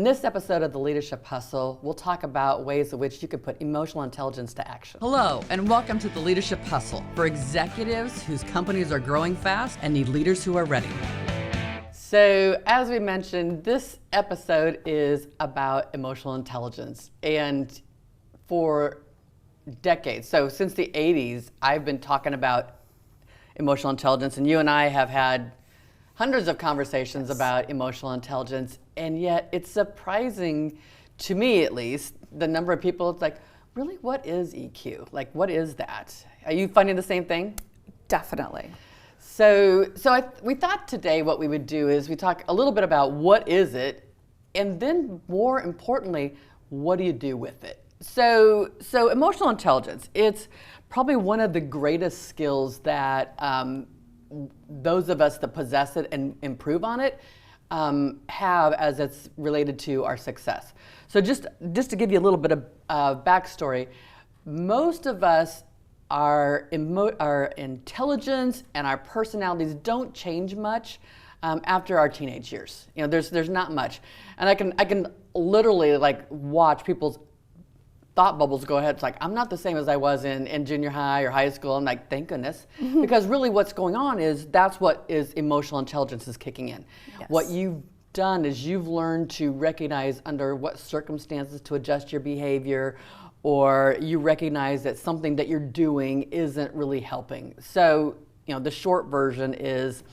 this episode of the Leadership Hustle, we'll talk about ways in which you can put emotional intelligence to action. Hello, and welcome to the Leadership Hustle for executives whose companies are growing fast and need leaders who are ready. So, as we mentioned, this episode is about emotional intelligence. And for decades, so since the 80s, I've been talking about emotional intelligence, and you and I have had hundreds of conversations about emotional intelligence, and yet it's surprising, to me at least, the number of people, it's like, really, what is EQ? Like, what is that? Are you finding the same thing? Definitely. So we thought today what we would do is we talk a little bit about what is it, and then more importantly, what do you do with it? So emotional intelligence, it's probably one of the greatest skills that those of us that possess it and improve on it have as it's related to our success. So just to give you a little bit of backstory, most of us, our intelligence and our personalities don't change much after our teenage years. You know, there's not much, and I can literally like watch people's thought bubbles go ahead. It's like, I'm not the same as I was in junior high or high school. I'm like, thank goodness. Mm-hmm. Because really what's going on is that's what is emotional intelligence is kicking in. Yes. What you've done is you've learned to recognize under what circumstances to adjust your behavior, or you recognize that something that you're doing isn't really helping. So, you know, the short version is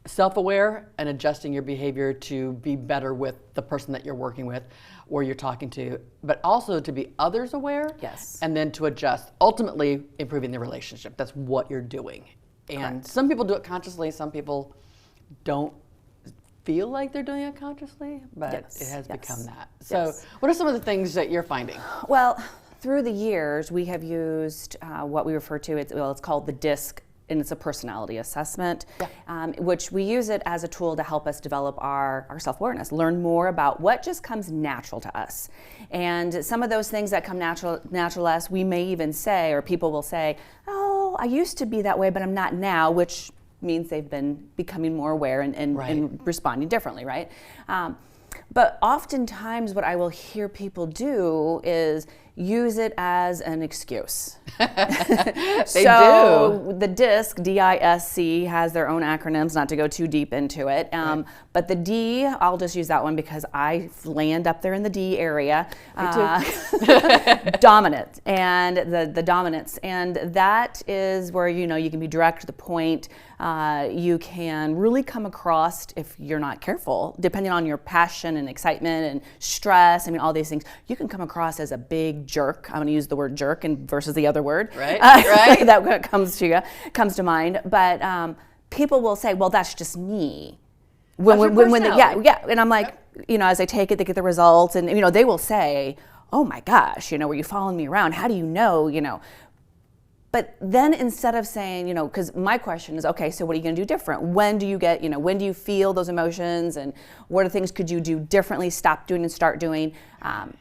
self-aware and adjusting your behavior to be better with the person that you're working with or you're talking to, but also to be others aware. Yes. And then to adjust, ultimately improving the relationship. That's what you're doing. And correct. Some people do it consciously, some people don't feel like they're doing it consciously, but yes. It has become that. So what are some of the things that you're finding? Well, through the years, we have used what we refer to, it's called the DISC, and it's a personality assessment, which we use it as a tool to help us develop our self-awareness, learn more about what just comes natural to us. And some of those things that come natural to us, we may even say, or people will say, oh, I used to be that way, but I'm not now, which means they've been becoming more aware and responding differently, right? But oftentimes what I will hear people do is use it as an excuse. They do. The DISC, D-I-S-C, has their own acronyms, not to go too deep into it. But the D, I'll just use that one because I land up there in the D area. Me too. Dominant, and the dominance. And that is where, you know, you can be direct to the point. You can really come across, if you're not careful, depending on your passion and excitement and stress, I mean, all these things, you can come across as a big jerk. I'm going to use the word jerk versus the other word. Right. That comes to mind. But people will say, well, that's just me. And I'm like, you know, as I take it, they get the results, and, you know, they will say, oh my gosh, you know, were you following me around? How do you know, you know? But then instead of saying, you know, because my question is, okay, so what are you going to do different? When do you get, you know, when do you feel those emotions, and what are things could you do differently, stop doing and start doing?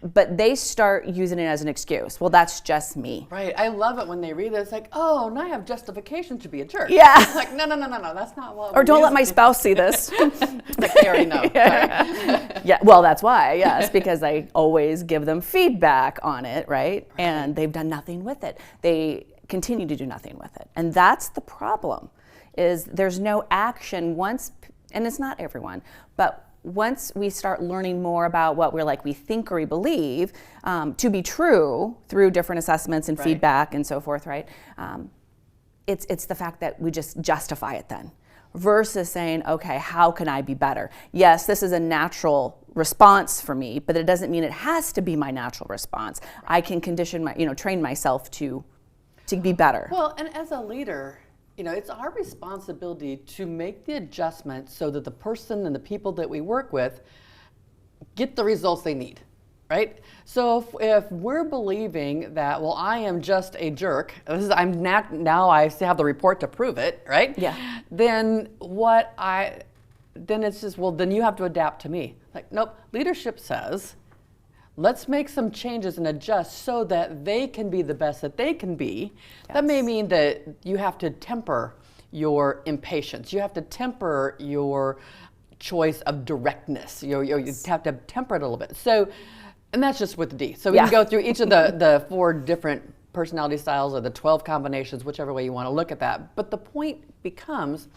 But they start using it as an excuse. Well, that's just me. Right. I love it when they read it. It's like, oh, now I have justification to be a jerk. Yeah. It's like, no, that's not what. Or don't let my spouse see this. Like they already know. Yeah. Well, that's why. Yes, because I always give them feedback on it, right? And they've done nothing with it. They continue to do nothing with it. And that's the problem, is there's no action once, and it's not everyone, but once we start learning more about what we think or we believe to be true through different assessments and feedback and so forth, right? It's the fact that we just justify it then, versus saying, okay, how can I be better? Yes, this is a natural response for me, but it doesn't mean it has to be my natural response. I can condition train myself to be better. Well, and as a leader, you know, it's our responsibility to make the adjustment so that the person and the people that we work with get the results they need, right? So if we're believing that, well, I am just a jerk, now I have the report to prove it, right? Yeah. Then it's just, well, then you have to adapt to me. Like, nope, leadership says, let's make some changes and adjust so that they can be the best that they can be. Yes. That may mean that you have to temper your impatience. You have to temper your choice of directness. You have to temper it a little bit. So, and that's just with the D. So we can go through each of the 4 different personality styles or the 12 combinations, whichever way you want to look at that. But the point becomes,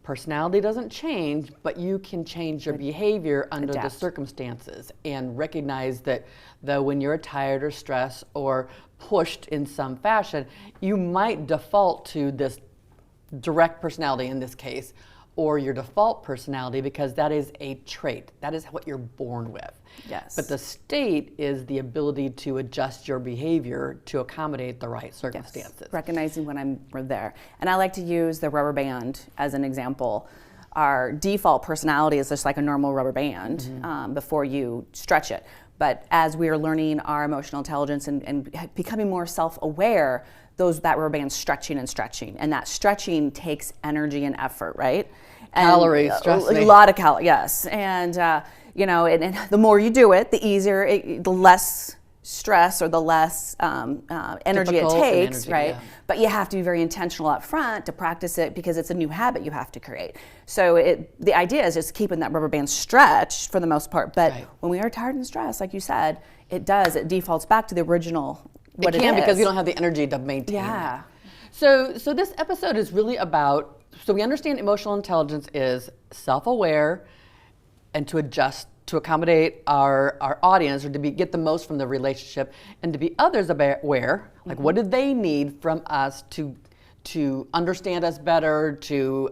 personality doesn't change, but you can change your behavior under the circumstances, and recognize that though when you're tired or stressed or pushed in some fashion, you might default to this direct personality in this case, or your default personality, because that is a trait. That is what you're born with. Yes. But the state is the ability to adjust your behavior to accommodate the right circumstances. Yes. Recognizing when we're there. And I like to use the rubber band as an example. Our default personality is just like a normal rubber band before you stretch it. But as we are learning our emotional intelligence and becoming more self-aware, that rubber band's stretching and stretching. And that stretching takes energy and effort, right? And calories, trust me. A lot of calories, yes. And, and the more you do it, the easier, the less stress or the less energy it takes, right? Yeah. But you have to be very intentional up front to practice it, because it's a new habit you have to create. So the idea is just keeping that rubber band stretched for the most part. But when we are tired and stressed, like you said, it defaults back to the original what it is. Because we don't have the energy to maintain it. So this episode is really about, so we understand emotional intelligence is self-aware and to adjust to accommodate our audience, or to get the most from the relationship, and to be others aware, like what do they need from us to understand us better, to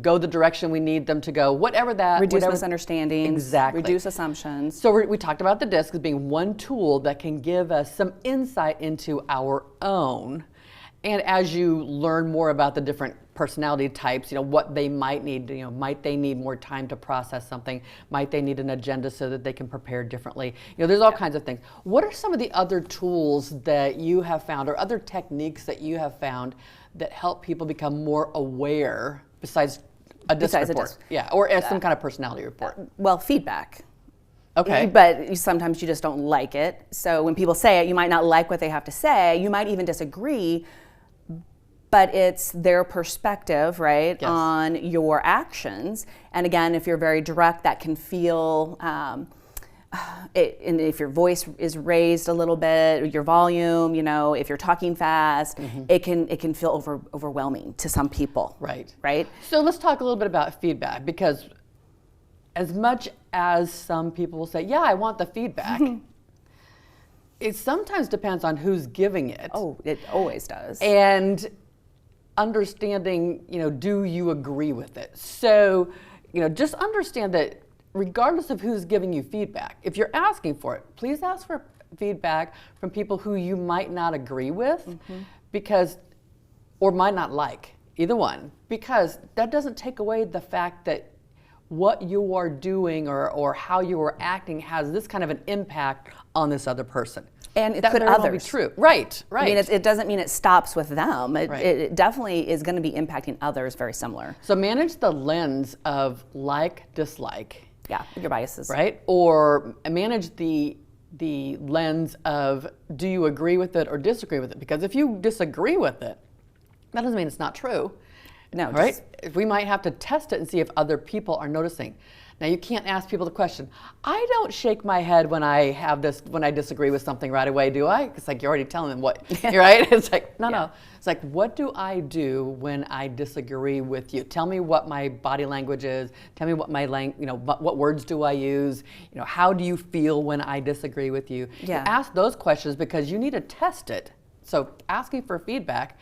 go the direction we need them to go, whatever reduce misunderstandings, exactly, reduce assumptions. So we talked about the DISC as being one tool that can give us some insight into our own. And as you learn more about the different personality types, what they might need, might they need more time to process something? Might they need an agenda so that they can prepare differently? There's all kinds of things. What are some of the other tools that you have found, or other techniques that you have found that help people become more aware besides a DISC report? Or as some kind of personality report? Well, feedback. Okay. But sometimes you just don't like it. So when people say it, you might not like what they have to say. You might even disagree, but it's their perspective, right, on your actions. And again, if you're very direct, that can feel, and if your voice is raised a little bit, your volume, if you're talking fast, it can feel overwhelming to some people. Right. So let's talk a little bit about feedback, because as much as some people will say, I want the feedback, it sometimes depends on who's giving it. Oh, it always does. And understanding, do you agree with it? So, just understand that regardless of who's giving you feedback, if you're asking for it, please ask for feedback from people who you might not agree with, or might not like, either one, because that doesn't take away the fact that what you are doing or how you are acting has this kind of an impact on this other person. And it that could very well others. Be true. Right. I mean, it doesn't mean it stops with them. It definitely is going to be impacting others very similar. So manage the lens of like, dislike. Yeah, your biases. Right? Or manage the lens of, do you agree with it or disagree with it? Because if you disagree with it, that doesn't mean it's not true. No. Right? We might have to test it and see if other people are noticing. Now, you can't ask people the question, I don't shake my head when I disagree with something right away, do I? It's like you're already telling them what, right? It's like, no. It's like, what do I do when I disagree with you? Tell me what my body language is. Tell me what what words do I use? How do you feel when I disagree with you? Yeah. You ask those questions because you need to test it. So asking for feedback,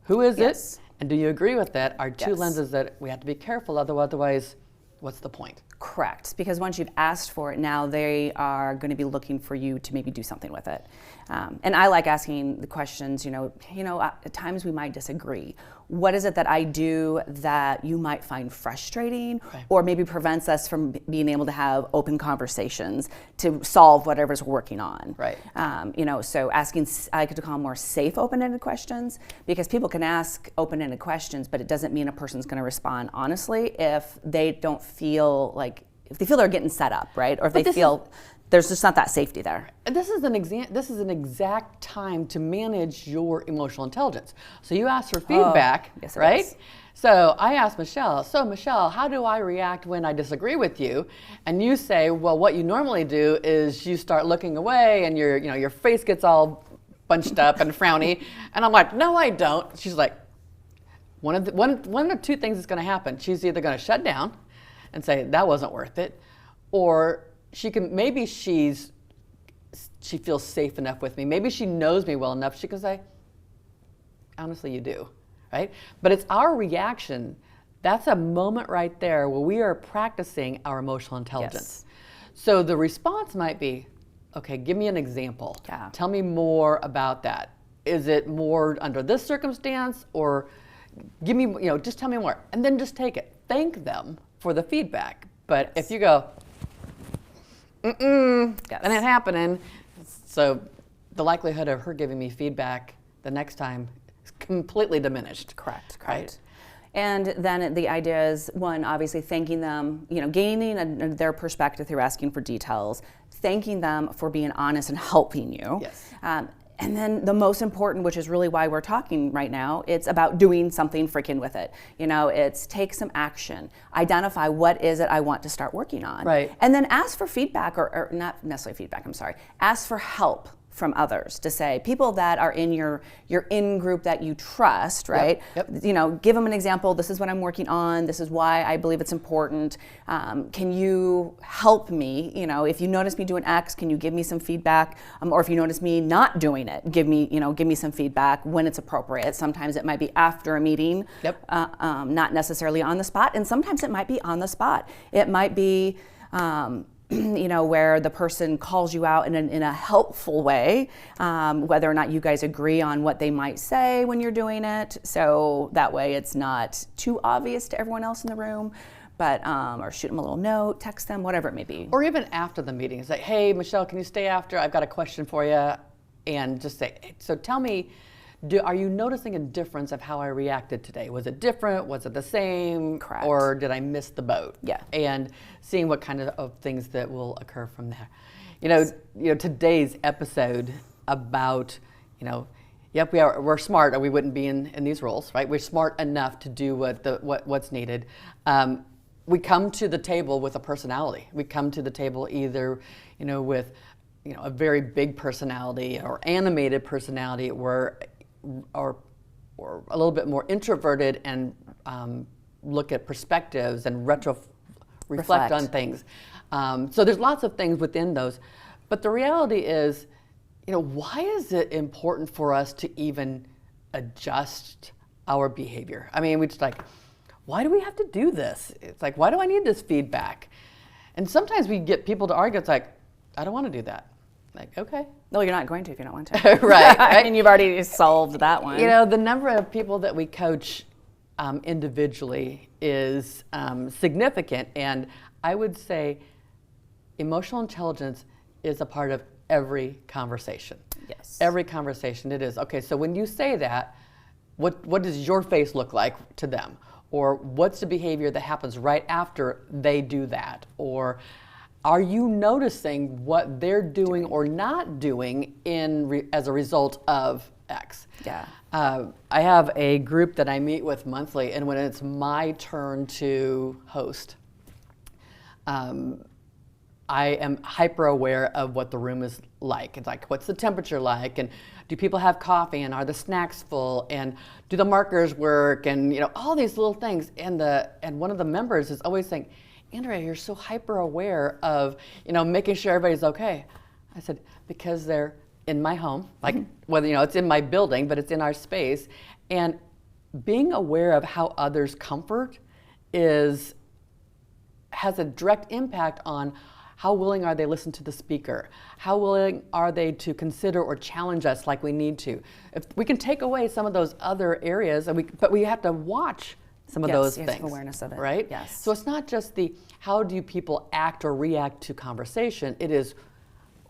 who is it? And do you agree with that? Are two lenses that we have to be careful of, otherwise, what's the point? Correct, because once you've asked for it, now they are going to be looking for you to maybe do something with it. And I like asking the questions, at times we might disagree. What is it that I do that you might find frustrating, or maybe prevents us from being able to have open conversations to solve whatever's working on? Right. So asking, I like to call them more safe open-ended questions, because people can ask open-ended questions, but it doesn't mean a person's going to respond honestly if they don't feel like, if they feel they're getting set up, right? Or if they feel There's just not that safety there. And this is an exact time to manage your emotional intelligence. So you asked for feedback, yes, it right? is. So I asked Michelle, so Michelle, how do I react when I disagree with you? And you say, well, what you normally do is you start looking away and your face gets all bunched up and frowny. And I'm like, no, I don't. She's like, one of the two things is going to happen. She's either going to shut down and say, that wasn't worth it, or she feels safe enough with me. Maybe she knows me well enough. She can say, honestly, you do, right? But it's our reaction. That's a moment right there where we are practicing our emotional intelligence. Yes. So the response might be, okay, give me an example. Yeah. Tell me more about that. Is it more under this circumstance, or give me, just tell me more. And then just take it. Thank them for the feedback. But if you go, that ain't happening. So the likelihood of her giving me feedback the next time is completely diminished. Correct. Right? And then the idea is, one, obviously thanking them, gaining their perspective through asking for details, thanking them for being honest and helping you. Yes. And then the most important, which is really why we're talking right now, it's about doing something freaking with it. It's take some action, identify what is it I want to start working on. Right. And then ask for feedback, or not necessarily feedback, ask for help from others, to say, people that are in your in-group that you trust, right? Yep. Give them an example. This is what I'm working on. This is why I believe it's important. Can you help me? If you notice me doing X, can you give me some feedback? Or if you notice me not doing it, give me some feedback when it's appropriate. Sometimes it might be after a meeting, not necessarily on the spot, and sometimes it might be on the spot. It might be where the person calls you out in a helpful way, whether or not you guys agree on what they might say when you're doing it. So that way it's not too obvious to everyone else in the room, but or shoot them a little note, text them, whatever it may be. Or even after the meeting, it's like, hey, Michelle, can you stay after? I've got a question for you. And just say, so tell me, are you noticing a difference of how I reacted today? Was it different? Was it the same? Correct. Or did I miss the boat? Yeah. And seeing what kind of things that will occur from there. Today's episode about, yep, we're smart, or we wouldn't be in these roles, right? We're smart enough to do what's needed. We come to the table with a personality. We come to the table either, with, a very big personality or animated personality, or a little bit more introverted and look at perspectives and reflect on things. So there's lots of things within those. But the reality is, why is it important for us to even adjust our behavior? I mean, we just why do we have to do this? It's like, why do I need this feedback? And sometimes we get people to argue, it's like, I don't want to do that. Like, okay. No, you're not going to if you don't want to. Right. I mean, you've already solved that one. The number of people that we coach individually is significant. And I would say emotional intelligence is a part of every conversation. Yes. Every conversation it is. Okay, so when you say that, what does your face look like to them? Or what's the behavior that happens right after they do that? Or are you noticing what they're doing or not doing as a result of X? Yeah. I have a group that I meet with monthly, and when it's my turn to host, I am hyper aware of what the room is like. It's like, what's the temperature like? And do people have coffee? And are the snacks full? And do the markers work? And all these little things. And one of the members is always saying, Andrea, you're so hyper aware of, making sure everybody's okay. I said, because they're in my home, like whether, it's in my building, but it's in our space. And being aware of how others' comfort has a direct impact on how willing are they to listen to the speaker? How willing are they to consider or challenge us like we need to? If we can take away some of those other areas, but we have to watch some of those things. Awareness of it. Right? Yes. So it's not just how do people act or react to conversation, it is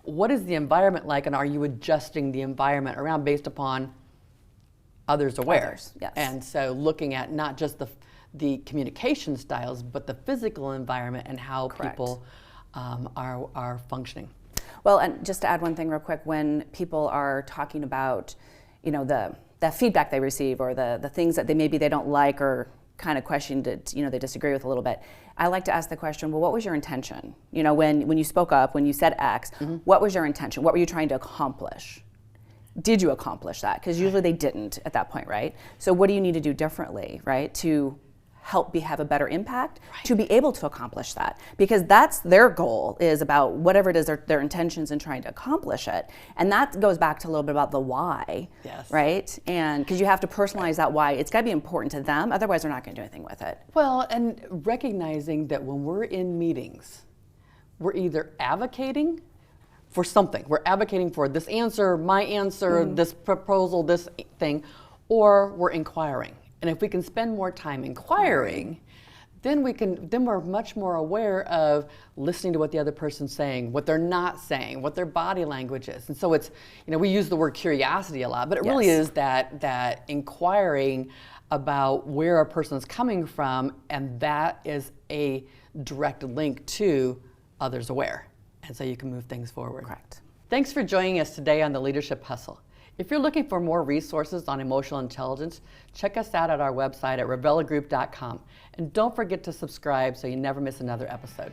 what is the environment like, and are you adjusting the environment around based upon others aware? Yes. And so looking at not just the communication styles, but the physical environment and how people are functioning. Well, and just to add one thing real quick, when people are talking about, the feedback they receive or the things that maybe they don't like or kind of question that they disagree with a little bit, I like to ask the question, well, what was your intention? When you spoke up, when you said X, what was your intention? What were you trying to accomplish? Did you accomplish that? Because usually they didn't at that point, right? So what do you need to do differently, right, to help have a better impact, to be able to accomplish that? Because that's their goal, is about whatever it is their intentions in trying to accomplish it. And that goes back to a little bit about the why, right? And because you have to personalize that why. It's got to be important to them, otherwise they're not going to do anything with it. Well, and recognizing that when we're in meetings, we're either advocating for something. We're advocating for this answer, my answer, this proposal, this thing, or we're inquiring. And if we can spend more time inquiring, then we're much more aware of listening to what the other person's saying, what they're not saying, what their body language is. And so it's, we use the word curiosity a lot, but it really is that inquiring about where a person is coming from, and that is a direct link to others aware. And so you can move things forward. Correct. Thanks for joining us today on the Leadership Hustle. If you're looking for more resources on emotional intelligence, check us out at our website at revelagroup.com. And don't forget to subscribe so you never miss another episode.